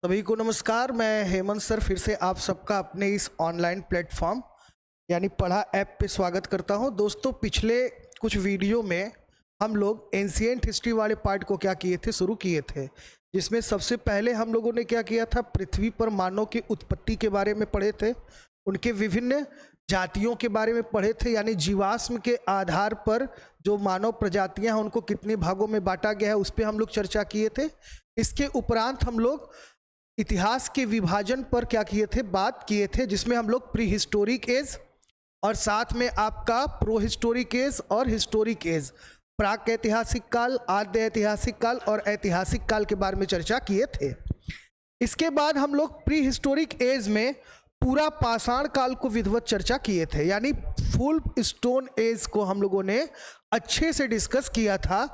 सभी को नमस्कार। मैं हेमंत सर फिर से आप सबका अपने इस ऑनलाइन प्लेटफॉर्म यानी पढ़ा ऐप पे स्वागत करता हूं। दोस्तों, पिछले कुछ वीडियो में हम लोग एंशिएंट हिस्ट्री वाले पार्ट को क्या किए थे, शुरू किए थे, जिसमें सबसे पहले हम लोगों ने क्या किया था, पृथ्वी पर मानव की उत्पत्ति के बारे में पढ़े थे, उनके विभिन्न जातियों के बारे में पढ़े थे, यानी जीवाश्म के आधार पर जो मानव प्रजातियां हैं उनको कितने भागों में बांटा गया है उस पर हम लोग चर्चा किए थे। इसके उपरांत हम लोग इतिहास के विभाजन पर क्या किए थे, बात किए थे, जिसमें हम लोग प्री हिस्टोरिक एज और साथ में आपका प्रो हिस्टोरिक एज और हिस्टोरिक एज, प्राक ऐतिहासिक काल, आद्य ऐतिहासिक काल और ऐतिहासिक काल के बारे में चर्चा किए थे। इसके बाद हम लोग प्री हिस्टोरिक एज में पूरा पाषाण काल को विधिवत चर्चा किए थे, यानी फुल स्टोन एज को हम लोगों ने अच्छे से डिस्कस किया था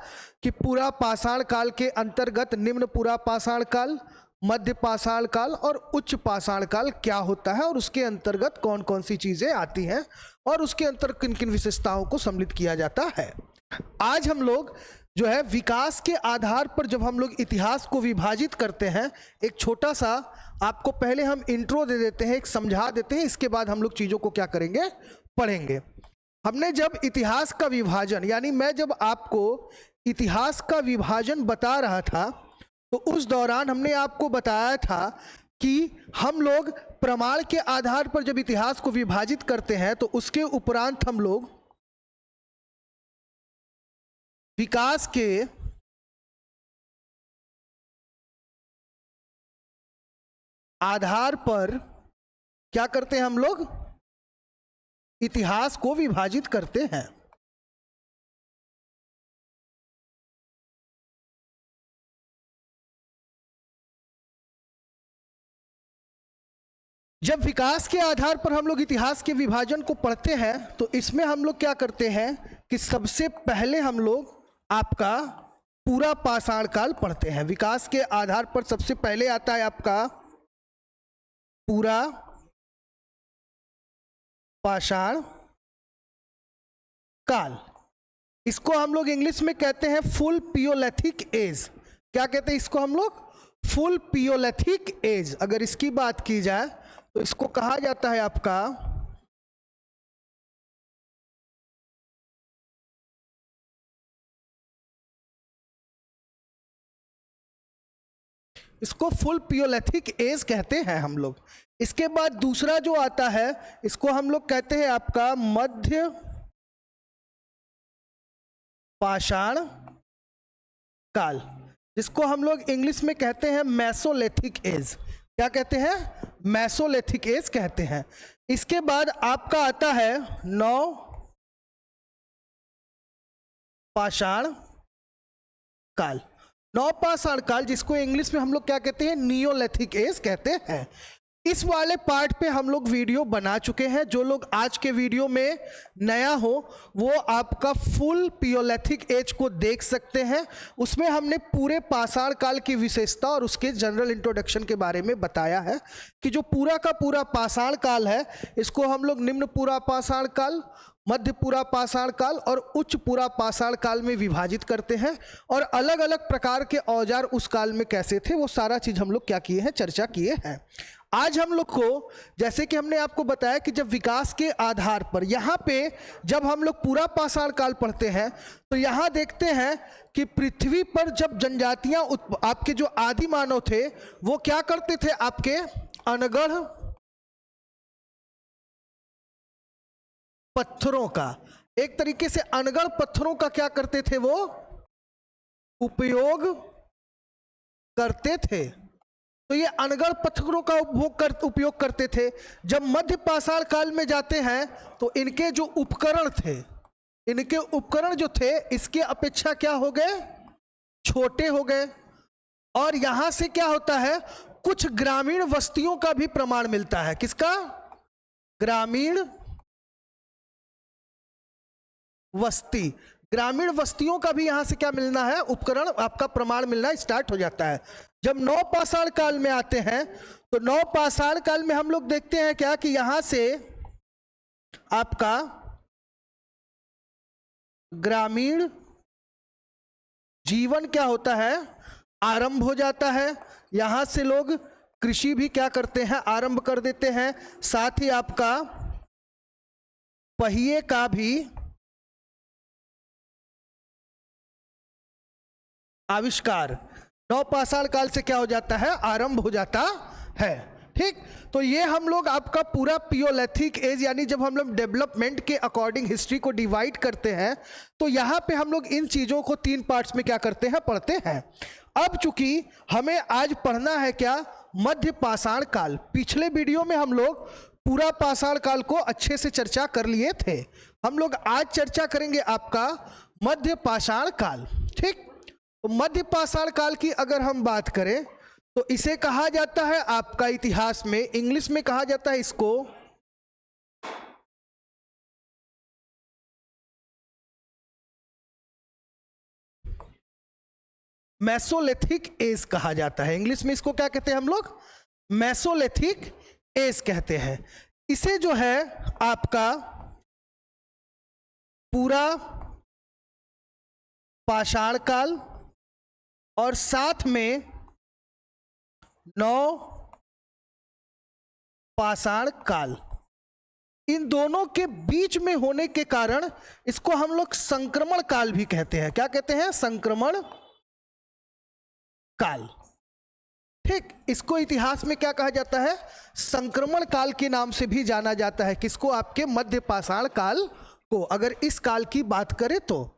कि पूरा पाषाण काल के अंतर्गत निम्न पूरा पाषाण काल, मध्य पाषाण काल और उच्च पाषाण काल क्या होता है और उसके अंतर्गत कौन कौन सी चीज़ें आती हैं और उसके अंतर किन किन विशेषताओं को सम्मिलित किया जाता है। आज हम लोग जो है विकास के आधार पर जब हम लोग इतिहास को विभाजित करते हैं, एक छोटा सा आपको पहले हम इंट्रो दे देते हैं, एक समझा देते हैं, इसके बाद हम लोग चीज़ों को क्या करेंगे, पढ़ेंगे। हमने जब इतिहास का विभाजन, यानी मैं जब आपको इतिहास का विभाजन बता रहा था तो उस दौरान हमने आपको बताया था कि हम लोग प्रमाण के आधार पर जब इतिहास को विभाजित करते हैं तो उसके उपरांत हम लोग विकास के आधार पर क्या करते हैं, हम लोग इतिहास को विभाजित करते हैं। जब विकास के आधार पर हम लोग इतिहास के विभाजन को पढ़ते हैं तो इसमें हम लोग क्या करते हैं कि सबसे पहले हम लोग आपका पूरा पाषाण काल पढ़ते हैं। विकास के आधार पर सबसे पहले आता है आपका पूरा पाषाण काल। इसको हम लोग इंग्लिश में कहते हैं फुल पियोलिथिक एज। क्या कहते हैं इसको हम लोग? Full paleolithic age. अगर इसकी बात की जाए तो इसको कहा जाता है आपका इसको फुल पियोलिथिक एज कहते हैं हम लोग। इसके बाद दूसरा जो आता है इसको हम लोग कहते हैं आपका मध्य पाषाण काल, जिसको हम लोग इंग्लिश में कहते हैं मेसोलिथिक एज। क्या कहते हैं? मेसोलिथिक एज कहते हैं। इसके बाद आपका आता है नौ पाषाण काल। नौ पाषाण काल जिसको इंग्लिश में हम लोग क्या कहते हैं, नियोलिथिक एज कहते हैं। इस वाले पार्ट पे हम लोग वीडियो बना चुके हैं। जो लोग आज के वीडियो में नया हो वो आपका फुल पियोलिथिक एज को देख सकते हैं। उसमें हमने पूरे पाषाण काल की विशेषता और उसके जनरल इंट्रोडक्शन के बारे में बताया है कि जो पूरा का पूरा पाषाण काल है इसको हम लोग निम्न पूरा पाषाण काल, मध्य पूरा पाषाण काल और उच्च पूरा पाषाण काल में विभाजित करते हैं। और अलग अलग प्रकार के औजार उस काल में कैसे थे वो सारा चीज़ हम लोग क्या किए हैं, चर्चा किए हैं। आज हम लोग को, जैसे कि हमने आपको बताया कि जब विकास के आधार पर यहाँ पे जब हम लोग पूरा पाषाण काल पढ़ते हैं तो यहाँ देखते हैं कि पृथ्वी पर जब जनजातियाँ आपके जो आदि मानव थे वो क्या करते थे, आपके अनगढ़ पत्थरों का, एक तरीके से अनगढ़ पत्थरों का क्या करते थे, वो उपयोग करते थे। तो ये अनगढ़ पत्थरों का उपयोग करते थे। जब मध्य पाषाण काल में जाते हैं तो इनके जो उपकरण थे, इनके उपकरण जो थे इसके अपेक्षा क्या हो गए, छोटे हो गए। और यहां से क्या होता है, कुछ ग्रामीण वस्तियों का भी प्रमाण मिलता है। किसका? ग्रामीण वस्ती। ग्रामीण वस्तियों का भी यहां से क्या मिलना है, उपकरण आपका प्रमाण मिलना स्टार्ट हो जाता है। जब नौ पाषाण काल में आते हैं तो नौ पाषाण काल में हम लोग देखते हैं क्या कि यहां से आपका ग्रामीण जीवन क्या होता है, आरंभ हो जाता है। यहां से लोग कृषि भी क्या करते हैं, आरंभ कर देते हैं। साथ ही आपका पहिए का भी आविष्कार नवपाषाण काल से क्या हो जाता है, आरंभ हो जाता है। ठीक, तो ये हम लोग आपका पूरा पियोलिथिक एज, यानी जब हम लोग डेवलपमेंट के अकॉर्डिंग हिस्ट्री को डिवाइड करते हैं तो यहाँ पे हम लोग इन चीज़ों को 3 पार्ट्स में क्या करते हैं, पढ़ते हैं। अब चूंकि हमें आज पढ़ना है क्या, मध्य पाषाण काल। पिछले वीडियो में हम लोग पूरा पाषाण काल को अच्छे से चर्चा कर लिए थे। हम लोग आज चर्चा करेंगे आपका मध्य पाषाण काल। ठीक, तो मध्य पाषाण काल की अगर हम बात करें तो इसे कहा जाता है आपका इतिहास में, इंग्लिश में कहा जाता है इसको मेसोलिथिक एज कहा जाता है। इंग्लिश में इसको क्या कहते हैं हम लोग, मेसोलिथिक एज कहते हैं। इसे जो है आपका पूरा पाषाण काल और साथ में नव पाषाण काल, इन दोनों के बीच में होने के कारण इसको हम लोग संक्रमण काल भी कहते हैं। क्या कहते हैं, संक्रमण काल। ठीक, इसको इतिहास में क्या कहा जाता है, संक्रमण काल के नाम से भी जाना जाता है। किसको, आपके मध्य पाषाण काल को। अगर इस काल की बात करें तो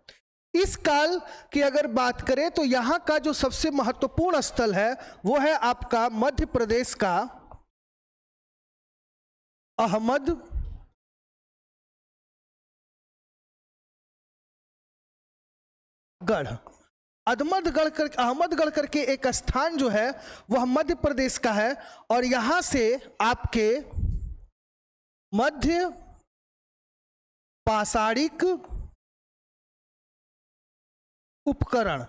इस काल की अगर बात करें तो यहां का जो सबसे महत्वपूर्ण स्थल है वो है आपका मध्य प्रदेश का अहमदगढ़ करके एक स्थान जो है वह मध्य प्रदेश का है। और यहां से आपके मध्य पाषाणिक उपकरण,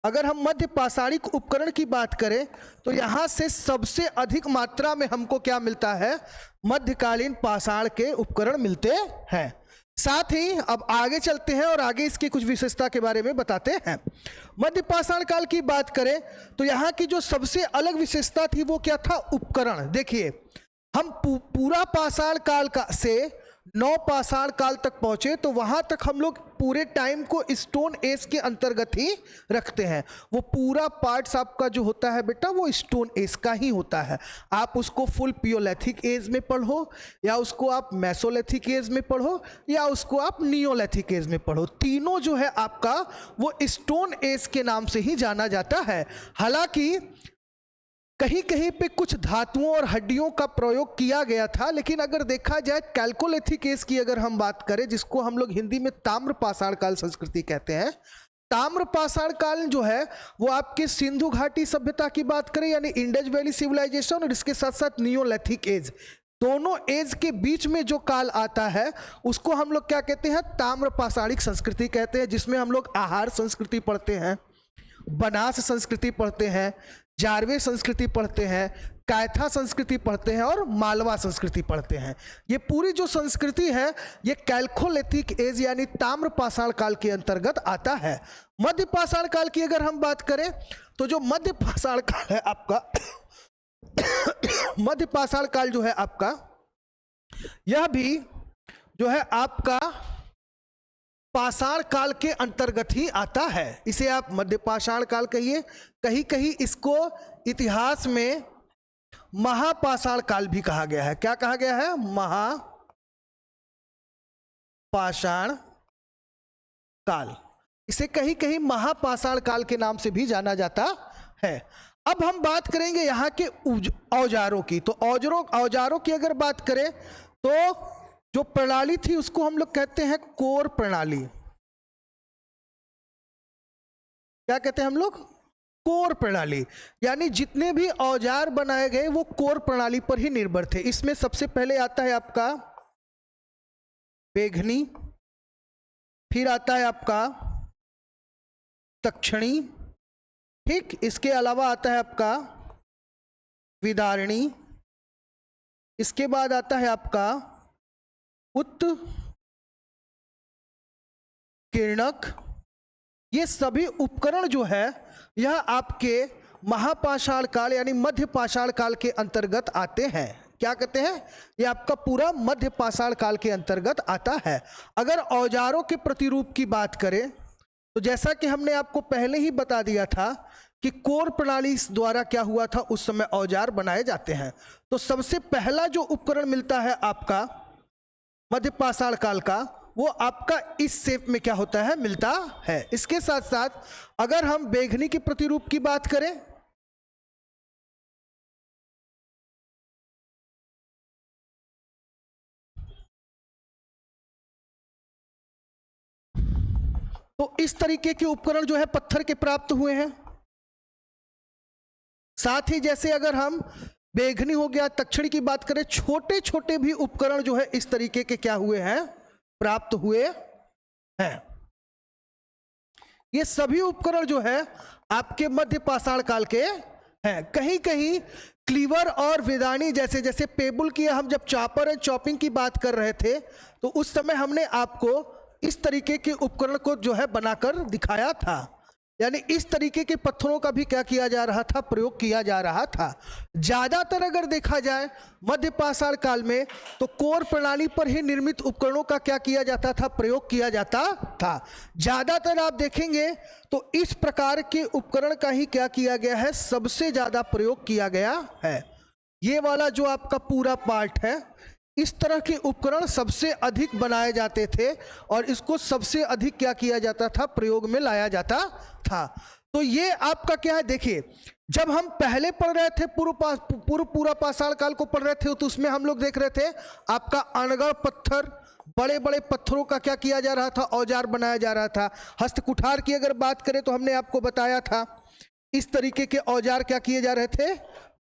अगर हम मध्य पाषाणिक उपकरण की बात करें तो यहां से सबसे अधिक मात्रा में हमको क्या मिलता है, मध्यकालीन पाषाण के उपकरण मिलते हैं। साथ ही अब आगे चलते हैं और आगे इसकी कुछ विशेषता के बारे में बताते हैं। मध्य पाषाण काल की बात करें तो यहाँ की जो सबसे अलग विशेषता थी वो क्या था, उपकरण। देखिए, हम पूरा पाषाण काल का से नौ पाषाण काल तक पहुंचे तो वहां तक हम लोग पूरे टाइम को स्टोन एज के अंतर्गत ही रखते हैं। वो पूरा पार्ट्स आपका जो होता है बेटा वो स्टोन एज का ही होता है। आप उसको फुल पियोलिथिक एज में पढ़ो या उसको आप मेसोलिथिक एज में पढ़ो या उसको आप नियोलिथिक एज में पढ़ो, तीनों जो है आपका वो स्टोन एज के नाम से ही जाना जाता है। हालांकि कहीं कहीं पे कुछ धातुओं और हड्डियों का प्रयोग किया गया था, लेकिन अगर देखा जाए कैल्कोलिथिक एज की अगर हम बात करें, जिसको हम लोग हिंदी में ताम्र पाषाण काल संस्कृति कहते हैं, ताम्र पाषाण काल जो है वो आपके सिंधु घाटी सभ्यता की बात करें यानी इंडस वैली सिविलाइजेशन, और इसके साथ साथ नियोलिथिक एज, दोनों एज के बीच में जो काल आता है उसको हम लोग क्या कहते हैं, ताम्र पाषाणिक संस्कृति कहते हैं। जिसमें हम लोग आहार संस्कृति पढ़ते हैं, बनास संस्कृति पढ़ते हैं, जारवे संस्कृति पढ़ते हैं, कायथा संस्कृति पढ़ते हैं और मालवा संस्कृति पढ़ते हैं। ये पूरी जो संस्कृति है ये कैल्कोलिथिक एज यानी ताम्र पाषाण काल के अंतर्गत आता है। मध्य पाषाण काल की अगर हम बात करें तो जो मध्य पाषाण काल है आपका मध्य पाषाण काल जो है आपका, यह भी जो है आपका पाषाण काल के अंतर्गत ही आता है। इसे आप मध्य पाषाण काल कहिए, कहीं कहीं इसको इतिहास में महापाषाण काल भी कहा गया है। क्या कहा गया है, महापाषाण काल। इसे कहीं कहीं महापाषाण काल के नाम से भी जाना जाता है। अब हम बात करेंगे यहाँ के औजारों की। तो औजारों की अगर बात करें तो जो प्रणाली थी उसको हम लोग कहते हैं कोर प्रणाली। क्या कहते हैं हम लोग, कोर प्रणाली। यानी जितने भी औजार बनाए गए वो कोर प्रणाली पर ही निर्भर थे। इसमें सबसे पहले आता है आपका पेघनी, फिर आता है आपका तक्षणी, ठीक, इसके अलावा आता है आपका विदारणी, इसके बाद आता है आपका उत्कीर्णक। ये सभी उपकरण जो है यह आपके महापाषाण काल यानी मध्य पाषाण काल के अंतर्गत आते हैं। क्या कहते हैं? ये आपका पूरा मध्य पाषाण काल के अंतर्गत आता है। अगर औजारों के प्रतिरूप की बात करें तो जैसा कि हमने आपको पहले ही बता दिया था कि कोर प्रणाली द्वारा क्या हुआ था, उस समय औजार बनाए जाते हैं। तो सबसे पहला जो उपकरण मिलता है आपका मध्य पाषाण काल का, वो आपका इस शेप में क्या होता है, मिलता है। इसके साथ साथ अगर हम बेघनी के प्रतिरूप की बात करें तो इस तरीके के उपकरण जो है पत्थर के प्राप्त हुए हैं। साथ ही जैसे अगर हम बेघनी हो गया, तक्षणी की बात करें, छोटे छोटे भी उपकरण जो है इस तरीके के क्या हुए हैं, प्राप्त हुए हैं। ये सभी उपकरण जो है आपके मध्य पाषाण काल के हैं। कहीं कहीं क्लीवर और वेदानी जैसे, जैसे पेबुल की हम जब चॉपर एंड चॉपिंग की बात कर रहे थे तो उस समय हमने आपको इस तरीके के उपकरण को जो है बनाकर दिखाया था। यानी इस तरीके के पत्थरों का भी क्या किया जा रहा था, प्रयोग किया जा रहा था। ज्यादातर अगर देखा जाए मध्य पाषाण काल में तो कोर प्रणाली पर ही निर्मित उपकरणों का क्या किया जाता था, प्रयोग किया जाता था। ज्यादातर आप देखेंगे तो इस प्रकार के उपकरण का ही क्या किया गया है, सबसे ज्यादा प्रयोग किया गया है। ये वाला जो आपका पूरा पार्ट है, इस तरह के उपकरण सबसे अधिक बनाए जाते थे और इसको सबसे अधिक क्या किया जाता था, प्रयोग में लाया जाता था। तो ये आपका क्या है, देखिए जब हम पहले पढ़ रहे थे पूरा पाषाण काल को पढ़ रहे थे तो उसमें हम लोग देख रहे थे आपका अनगढ़ पत्थर, बड़े बड़े पत्थरों का क्या किया जा रहा था, औजार बनाया जा रहा था। हस्तकुठार की अगर बात करें तो हमने आपको बताया था इस तरीके के औजार क्या किए जा रहे थे,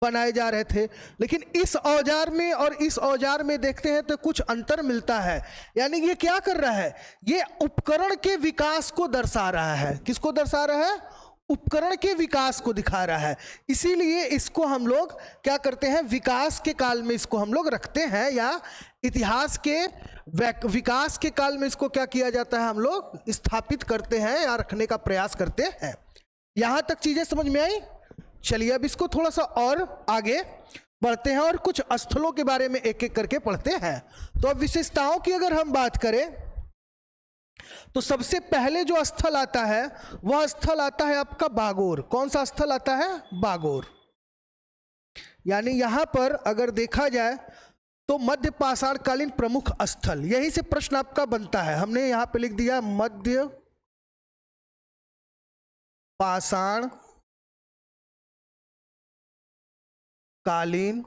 बनाए जा रहे थे। लेकिन इस औजार में और इस औजार में देखते हैं तो कुछ अंतर मिलता है। यानी ये क्या कर रहा है, ये उपकरण के विकास को दर्शा रहा है। किसको दर्शा रहा है? उपकरण के विकास को दिखा रहा है। इसीलिए इसको हम लोग क्या करते हैं, विकास के काल में इसको हम लोग रखते हैं, या इतिहास के विकास के काल में इसको क्या किया जाता है, हम लोग स्थापित करते हैं या रखने का प्रयास करते हैं। यहां तक चीजें समझ में आई? चलिए अब इसको थोड़ा सा और आगे बढ़ते हैं और कुछ स्थलों के बारे में एक एक करके पढ़ते हैं। तो अब विशेषताओं की अगर हम बात करें तो सबसे पहले जो स्थल आता है वह स्थल आता है आपका बागोर। कौन सा स्थल आता है? बागोर। यानी यहां पर अगर देखा जाए तो मध्य पाषाण कालीन प्रमुख स्थल, यहीं से प्रश्न आपका बनता है। हमने यहां पे लिख दिया मध्य पाषाण कालीन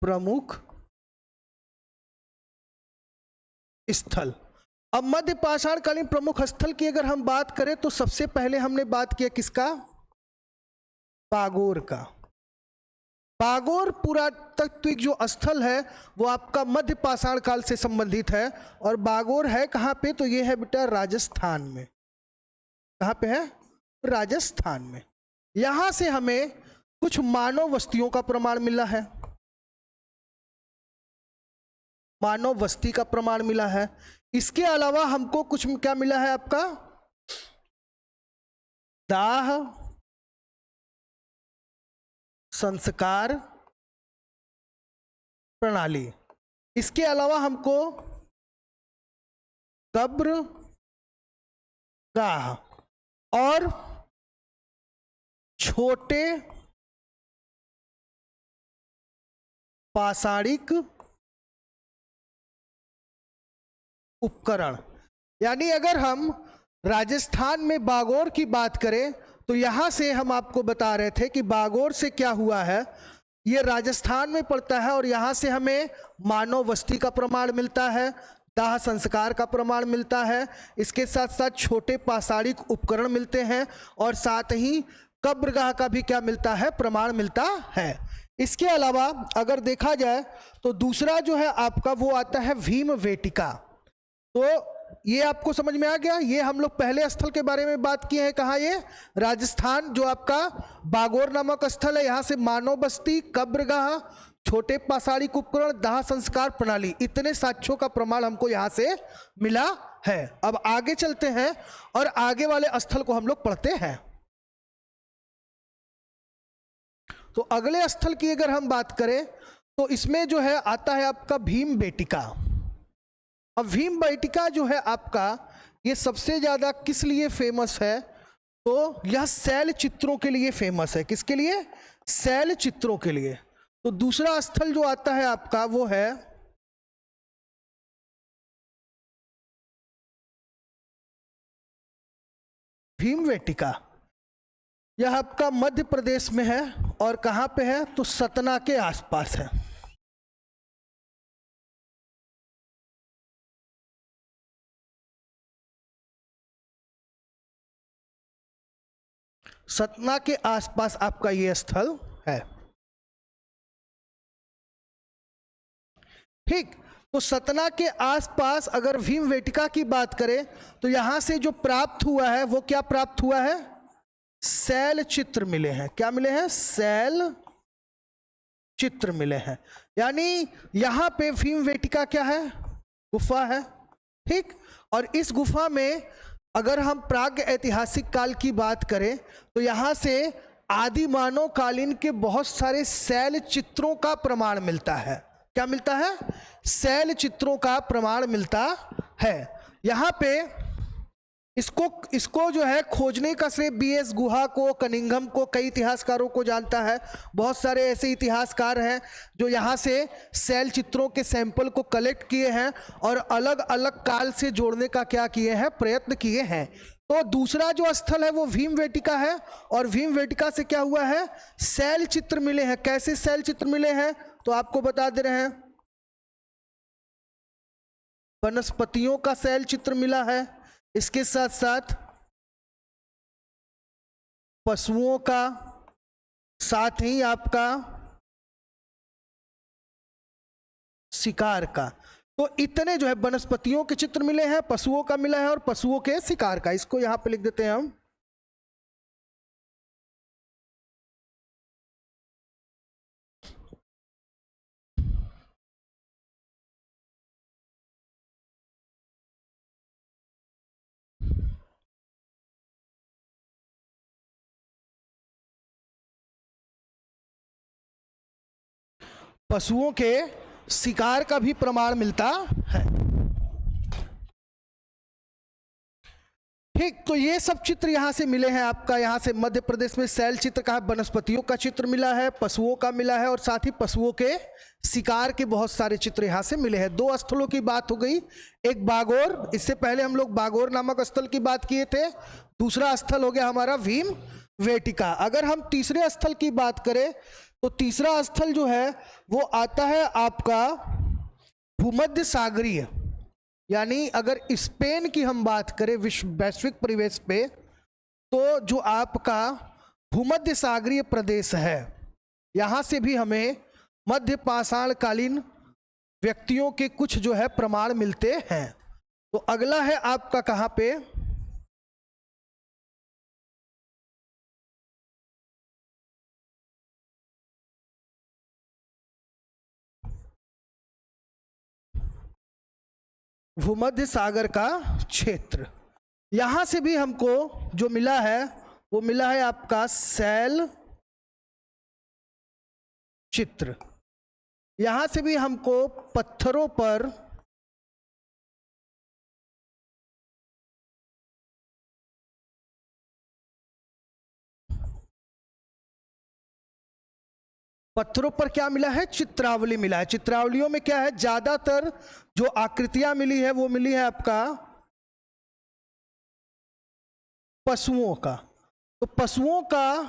प्रमुख स्थल। अब मध्य पाषाण कालीन प्रमुख स्थल की अगर हम बात करें तो सबसे पहले हमने बात किया किसका? बागोर का। बागोर पुरातत्विक जो स्थल है वो आपका मध्य पाषाण काल से संबंधित है। और बागोर है कहाँ पे? तो ये है बेटा राजस्थान में। कहाँ पे है? राजस्थान में। यहां से हमें कुछ मानव बस्तियों का प्रमाण मिला है, मानव बस्ती का प्रमाण मिला है। इसके अलावा हमको कुछ क्या मिला है आपका? दाह संस्कार प्रणाली। इसके अलावा हमको कब्र गाह और छोटे पाषाणिक उपकरण। यानी अगर हम राजस्थान में बागोर की बात करें तो यहां से हम आपको बता रहे थे कि बागोर से क्या हुआ है, ये राजस्थान में पड़ता है और यहां से हमें मानव बस्ती का प्रमाण मिलता है, दाह संस्कार का प्रमाण मिलता है, इसके साथ साथ छोटे पाषाणिक उपकरण मिलते हैं और साथ ही कब्रगाह का भी क्या मिलता है? प्रमाण मिलता है। इसके अलावा अगर देखा जाए तो दूसरा जो है आपका वो आता है भीम वेटिका। तो ये आपको समझ में आ गया। ये हम लोग पहले स्थल के बारे में बात किए हैं। कहाँ? ये राजस्थान जो आपका बागोर नामक स्थल है। यहाँ से मानव बस्ती, कब्रगाह, छोटे पाषाणिक उपकरण, दाह संस्कार प्रणाली, इतने साक्ष्यों का प्रमाण हमको यहाँ से मिला है। अब आगे चलते हैं और आगे वाले स्थल को हम लोग पढ़ते हैं। तो अगले स्थल की अगर हम बात करें तो इसमें जो है आता है आपका भीमबेटका। अब भीमबेटका जो है आपका ये सबसे ज्यादा किस लिए फेमस है, तो यह शैल चित्रों के लिए फेमस है। किसके लिए? शैल चित्रों के लिए। तो दूसरा स्थल जो आता है आपका वो है भीमबेटका। यह आपका मध्य प्रदेश में है और कहां पे है, तो सतना के आसपास है। सतना के आसपास आपका यह स्थल है। ठीक, तो सतना के आसपास अगर भीमबेटका की बात करें तो यहां से जो प्राप्त हुआ है वो क्या प्राप्त हुआ है, शैल चित्र मिले हैं। क्या मिले हैं? शैल चित्र मिले हैं। यानी यहां पे भीमबेटका क्या है, गुफा है। ठीक, और इस गुफा में अगर हम प्राग ऐतिहासिक काल की बात करें तो यहां से आदि मानव कालीन के बहुत सारे शैल चित्रों का प्रमाण मिलता है। क्या मिलता है? शैल चित्रों का प्रमाण मिलता है। यहां पे इसको जो है खोजने का श्रेय बीएस गुहा को, कनिंघम को, कई इतिहासकारों को जानता है। बहुत सारे ऐसे इतिहासकार हैं जो यहाँ से शैल चित्रों के सैंपल को कलेक्ट किए हैं और अलग अलग काल से जोड़ने का क्या किए हैं, प्रयत्न किए हैं। तो दूसरा जो स्थल है वो भीमबेटका है और भीमबेटका से क्या हुआ है, शैल चित्र मिले हैं। कैसे शैल चित्र मिले हैं, तो आपको बता दे रहे हैं। वनस्पतियों का शैल चित्र मिला है, इसके साथ साथ पशुओं का, साथ ही आपका शिकार का। तो इतने जो है वनस्पतियों के चित्र मिले हैं, पशुओं का मिला है और पशुओं के शिकार का। इसको यहां पे लिख देते हैं हम। पशुओं के शिकार का भी प्रमाण मिलता है। ठीक, तो ये सब चित्र यहां से मिले हैं आपका। यहां से मध्य प्रदेश में शैल चित्र का, वनस्पतियों का चित्र मिला है, पशुओं का मिला है और साथ ही पशुओं के शिकार के बहुत सारे चित्र यहां से मिले हैं। दो स्थलों की बात हो गई, एक बागोर, इससे पहले हम लोग बागोर नामक स्थल की बात किए थे। दूसरा स्थल हो गया हमारा भीमबेटका। अगर हम तीसरे स्थल की बात करें तो तीसरा स्थल जो है वो आता है आपका भूमध्य सागरीय। यानी अगर स्पेन की हम बात करें विश्व वैश्विक परिवेश पे, तो जो आपका भूमध्य सागरीय प्रदेश है, यहां से भी हमें मध्य पाषाण कालीन व्यक्तियों के कुछ जो है प्रमाण मिलते हैं। तो अगला है आपका कहां पे, भूमध्य सागर का क्षेत्र। यहां से भी हमको जो मिला है वो मिला है आपका शैल चित्र। यहां से भी हमको पत्थरों पर क्या मिला है, चित्रावली मिला है। चित्रावलियों में क्या है, ज्यादातर जो आकृतियां मिली है वो मिली है आपका पशुओं का। तो पशुओं का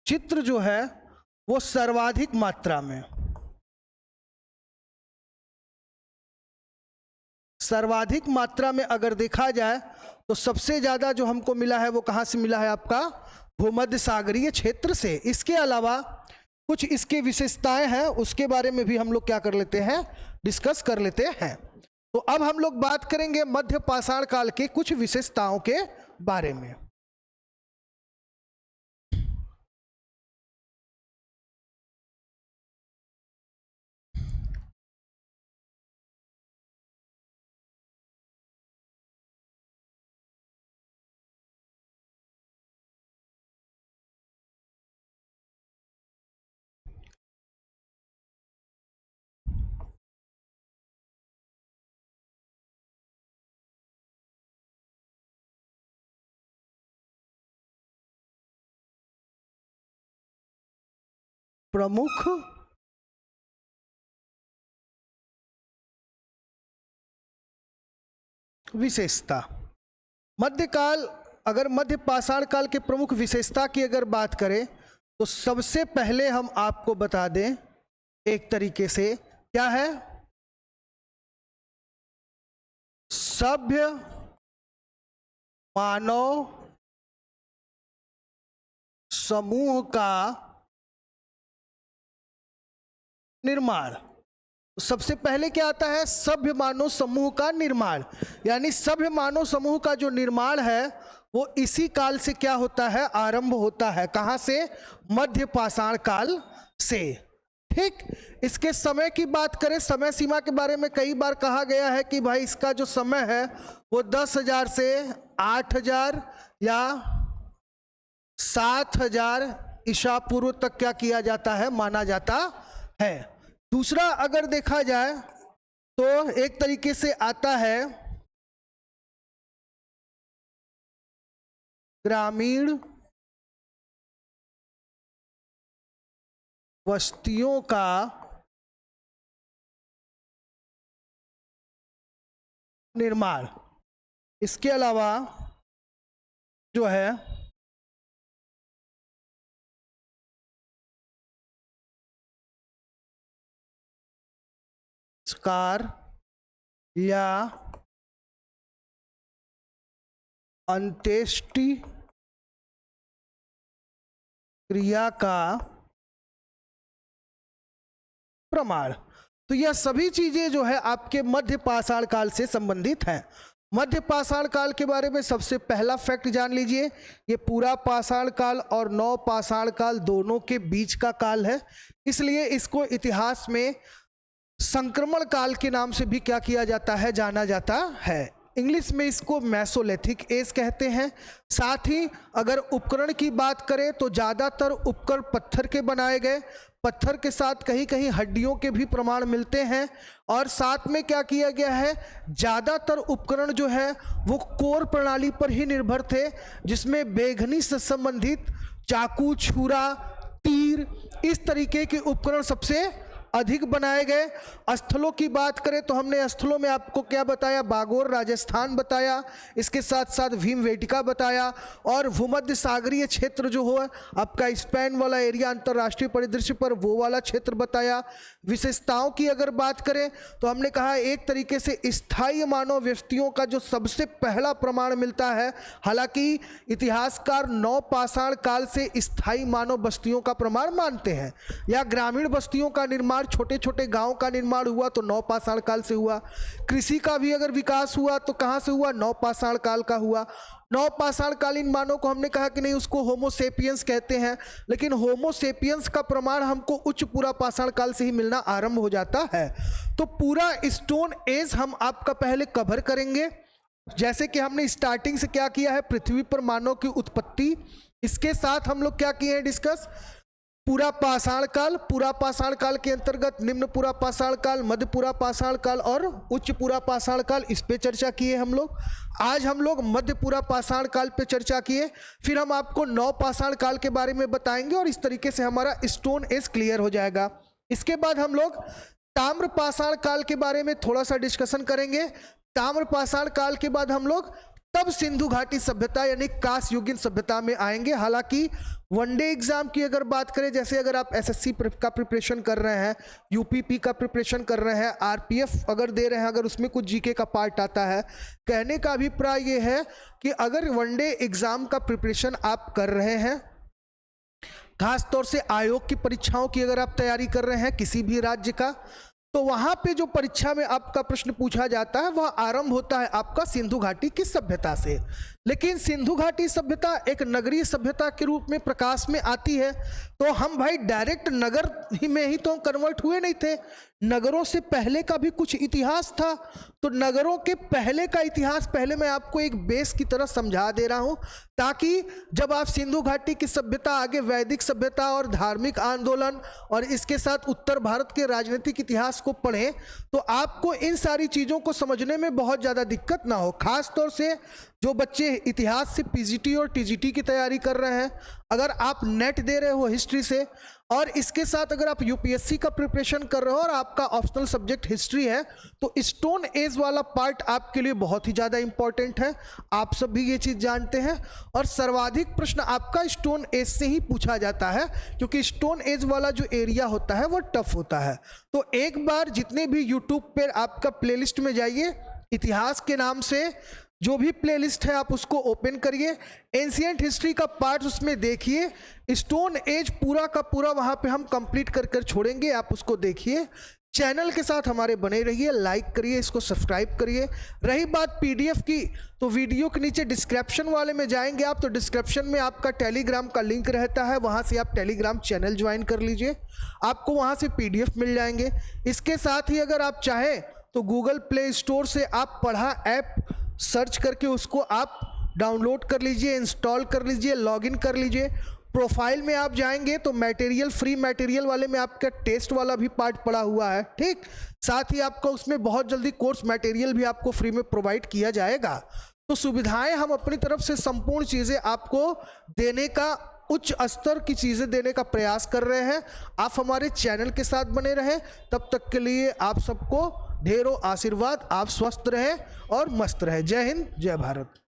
चित्र जो है वो सर्वाधिक मात्रा में, अगर देखा जाए तो सबसे ज्यादा जो हमको मिला है वो कहां से मिला है, आपका भूमध्य सागरीय क्षेत्र से। इसके अलावा कुछ इसके विशेषताएं हैं, उसके बारे में भी हम लोग क्या कर लेते हैं, डिस्कस कर लेते हैं। तो अब हम लोग बात करेंगे मध्य पाषाण काल के कुछ विशेषताओं के बारे में। प्रमुख विशेषता। मध्यकाल, अगर मध्य पाषाण काल के प्रमुख विशेषता की अगर बात करें तो सबसे पहले हम आपको बता दें एक तरीके से क्या है, सभ्य मानव समूह का निर्माण। सबसे पहले क्या आता है, सभ्य मानव समूह का निर्माण। यानी सभ्य मानव समूह का जो निर्माण है वो इसी काल से क्या होता है, आरंभ होता है। कहां से, मध्य पाषाण काल से। ठीक, इसके समय की बात करें, समय सीमा के बारे में कई बार कहा गया है कि भाई इसका जो समय है वो 10,000 से 8,000 या 7,000 ईसा पूर्व तक क्या किया जाता है, माना जाता है। दूसरा अगर देखा जाए तो एक तरीके से आता है ग्रामीण बस्तियों का निर्माण। इसके अलावा जो है संस्कार या अंत्येष्टि क्रिया का प्रमाण। तो यह सभी चीजें जो है आपके मध्य पाषाण काल से संबंधित हैं। मध्य पाषाण काल के बारे में सबसे पहला फैक्ट जान लीजिए, ये पूरा पाषाण काल और नव पाषाण काल दोनों के बीच का काल है, इसलिए इसको इतिहास में संक्रमण काल के नाम से भी क्या किया जाता है, जाना जाता है। इंग्लिश में इसको मेसोलिथिक एज कहते हैं। साथ ही अगर उपकरण की बात करें तो ज़्यादातर उपकरण पत्थर के बनाए गए, पत्थर के साथ कहीं कहीं हड्डियों के भी प्रमाण मिलते हैं। और साथ में क्या किया गया है, ज़्यादातर उपकरण जो है वो कोर प्रणाली पर ही निर्भर थे, जिसमें बेगनी से संबंधित चाकू, छुरा, तीर, इस तरीके के उपकरण सबसे अधिक बनाए गए। स्थलों की बात करें तो हमने स्थलों में आपको क्या बताया, बागोर राजस्थान बताया, इसके साथ साथ भीमवेटिका बताया, और भूमध्य सागरीय क्षेत्र जो हो आपका स्पेन वाला एरिया अंतर्राष्ट्रीय परिदृश्य पर वो वाला क्षेत्र बताया। विशेषताओं की अगर बात करें तो हमने कहा एक तरीके से स्थायी मानव व्यक्तियों का जो सबसे पहला प्रमाण मिलता है। हालांकि इतिहासकार नव पाषाण काल से स्थायी मानव बस्तियों का प्रमाण मानते हैं, या ग्रामीण बस्तियों का निर्माण, छोटे छोटे गांव का निर्माण हुआ तो नव पाषाण काल से हुआ। कृषि का भी अगर विकास हुआ तो कहां से हुआ, नव पाषाण काल का हुआ। नव पाषाण कालीन मानव को हमने कहा कि नहीं, उसको होमो सेपियंस कहते हैं, लेकिन होमो सेपियंस का प्रमाण हमको उच्च पूरा पाषाण काल से ही मिलना आरंभ हो जाता है। तो पूरा स्टोन एज हम आपका पहले कवर करेंगे, जैसे कि हमने स्टार्टिंग से क्या किया है, पृथ्वी पर मानव की उत्पत्ति, इसके साथ हम लोग क्या किए हैं डिस्कस, पूरा पाषाण काल। पूरा पाषाण काल के अंतर्गत निम्न पूरा पाषाण काल, मध्य पूरा पाषाण काल और उच्च पूरा पाषाण काल, इस पे चर्चा किए हम लोग। आज हम लोग मध्य पूरा पाषाण काल पे चर्चा किए, फिर हम आपको नव पाषाण काल के बारे में बताएंगे और इस तरीके से हमारा स्टोन एज क्लियर हो जाएगा। इसके बाद हम लोग ताम्र पाषाण काल के बारे में थोड़ा सा डिस्कशन करेंगे। ताम्र पाषाण काल के बाद हम लोग तब सिंधु घाटी सभ्यता यानी कांस्य युगीन सभ्यता में आएंगे। हालांकि वनडे एग्जाम की अगर बात करें, जैसे अगर आप एसएससी का प्रिपरेशन कर रहे हैं, यूपीपी का प्रिपरेशन कर रहे हैं, आरपीएफ अगर दे रहे हैं, अगर उसमें कुछ जीके का पार्ट आता है, कहने का अभिप्राय ये है कि अगर वनडे एग्जाम का प्रिपरेशन आप कर रहे हैं, खास तौर से आयोग की परीक्षाओं की अगर आप तैयारी कर रहे हैं किसी भी राज्य का, तो वहां पे जो परीक्षा में आपका प्रश्न पूछा जाता है वह आरंभ होता है आपका सिंधु घाटी की सभ्यता से। लेकिन सिंधु घाटी सभ्यता एक नगरीय सभ्यता के रूप में प्रकाश में आती है, तो हम भाई डायरेक्ट नगर ही में ही तो कन्वर्ट हुए नहीं थे, नगरों से पहले का भी कुछ इतिहास था। तो नगरों के पहले का इतिहास पहले मैं आपको एक बेस की तरह समझा दे रहा हूं, ताकि जब आप सिंधु घाटी की सभ्यता, आगे वैदिक सभ्यता और धार्मिक आंदोलन और इसके साथ उत्तर भारत के राजनीतिक इतिहास को पढ़ें तो आपको इन सारी चीज़ों को समझने में बहुत ज़्यादा दिक्कत ना हो। खास तौर से जो बच्चे इतिहास से पीजीटी और टीजीटी की तैयारी कर रहे हैं, अगर आप नेट दे रहे हो हिस्ट्री से, और इसके साथ अगर आप यूपीएससी का प्रिपरेशन कर रहे हो और आपका ऑप्शनल सब्जेक्ट हिस्ट्री है तो स्टोन एज वाला पार्ट आपके लिए बहुत ही ज़्यादा इंपॉर्टेंट है। आप सब भी ये चीज़ जानते हैं। और सर्वाधिक प्रश्न आपका स्टोन एज से ही पूछा जाता है, क्योंकि स्टोन एज वाला जो एरिया होता है वो टफ होता है। तो एक बार जितने भी यूट्यूब पर आपका प्लेलिस्ट में जाइए, इतिहास के नाम से जो भी प्लेलिस्ट है आप उसको ओपन करिए, एंशिएंट हिस्ट्री का पार्ट उसमें देखिए, स्टोन एज पूरा का पूरा वहाँ पे हम कंप्लीट कर कर छोड़ेंगे, आप उसको देखिए। चैनल के साथ हमारे बने रहिए, लाइक करिए, इसको सब्सक्राइब करिए। रही बात पीडीएफ की, तो वीडियो के नीचे डिस्क्रिप्शन वाले में जाएंगे आप, तो डिस्क्रिप्शन में आपका टेलीग्राम का लिंक रहता है, वहाँ से आप टेलीग्राम चैनल ज्वाइन कर लीजिए, आपको वहाँ से पीडीएफ मिल जाएंगे। इसके साथ ही अगर आप चाहें तो गूगल प्ले स्टोर से आप पढ़ा ऐप सर्च करके उसको आप डाउनलोड कर लीजिए, इंस्टॉल कर लीजिए, लॉगिन कर लीजिए। प्रोफाइल में आप जाएंगे तो मटेरियल, फ्री मटेरियल वाले में आपका टेस्ट वाला भी पार्ट पड़ा हुआ है, ठीक। साथ ही आपको उसमें बहुत जल्दी कोर्स मटेरियल भी आपको फ्री में प्रोवाइड किया जाएगा। तो सुविधाएं हम अपनी तरफ से संपूर्ण चीज़ें आपको देने का, उच्च स्तर की चीज़ें देने का प्रयास कर रहे हैं। आप हमारे चैनल के साथ बने रहें। तब तक के लिए आप सबको ढेरों आशीर्वाद। आप स्वस्थ रहें और मस्त रहें। जय हिंद, जय भारत।